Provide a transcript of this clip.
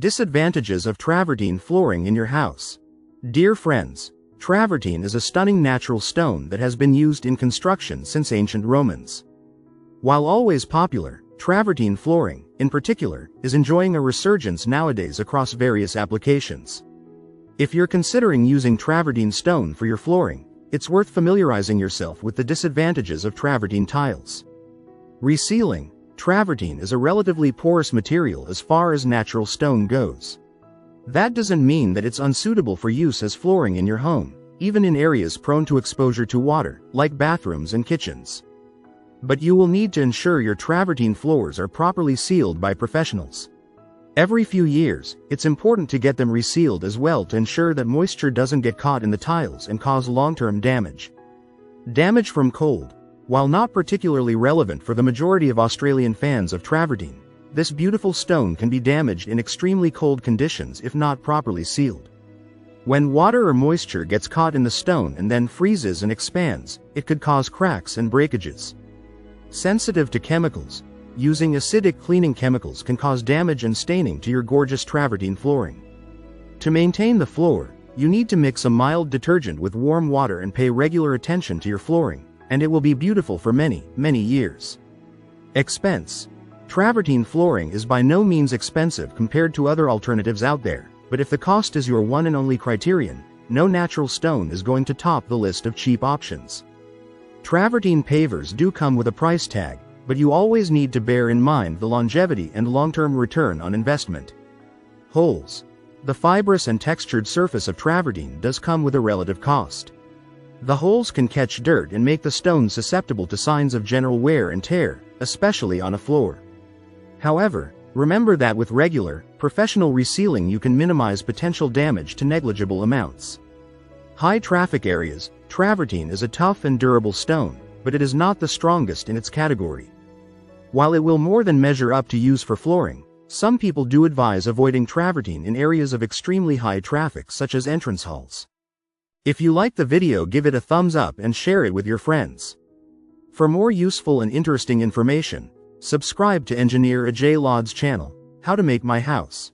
Disadvantages of travertine flooring in your house. Dear friends, travertine is a stunning natural stone that has been used in construction since ancient Romans. While always popular, travertine flooring, in particular, is enjoying a resurgence nowadays across various applications. If you're considering using travertine stone for your flooring, it's worth familiarizing yourself with the disadvantages of travertine tiles. Resealing. Travertine is a relatively porous material as far as natural stone goes. That doesn't mean that it's unsuitable for use as flooring in your home, even in areas prone to exposure to water, like bathrooms and kitchens. But you will need to ensure your travertine floors are properly sealed by professionals. Every few years, it's important to get them resealed as well to ensure that moisture doesn't get caught in the tiles and cause long-term damage. Damage from cold. While not particularly relevant for the majority of Australian fans of travertine, this beautiful stone can be damaged in extremely cold conditions if not properly sealed. When water or moisture gets caught in the stone and then freezes and expands, it could cause cracks and breakages. Sensitive to chemicals. Using acidic cleaning chemicals can cause damage and staining to your gorgeous travertine flooring. To maintain the floor, you need to mix a mild detergent with warm water and pay regular attention to your flooring, and it will be beautiful for many, many years. Expense. Travertine flooring is by no means expensive compared to other alternatives out there, but if the cost is your one and only criterion, no natural stone is going to top the list of cheap options. Travertine pavers do come with a price tag, but you always need to bear in mind the longevity and long-term return on investment. Holes. The fibrous and textured surface of travertine does come with a relative cost. The holes can catch dirt and make the stone susceptible to signs of general wear and tear, especially on a floor. However, remember that with regular, professional resealing you can minimize potential damage to negligible amounts. High traffic areas. Travertine is a tough and durable stone, but it is not the strongest in its category. While it will more than measure up to use for flooring, some people do advise avoiding travertine in areas of extremely high traffic such as entrance halls. If you like the video, give it a thumbs up and share it with your friends. For more useful and interesting information, subscribe to Engineer Ajay Lod's channel, How to Make My House.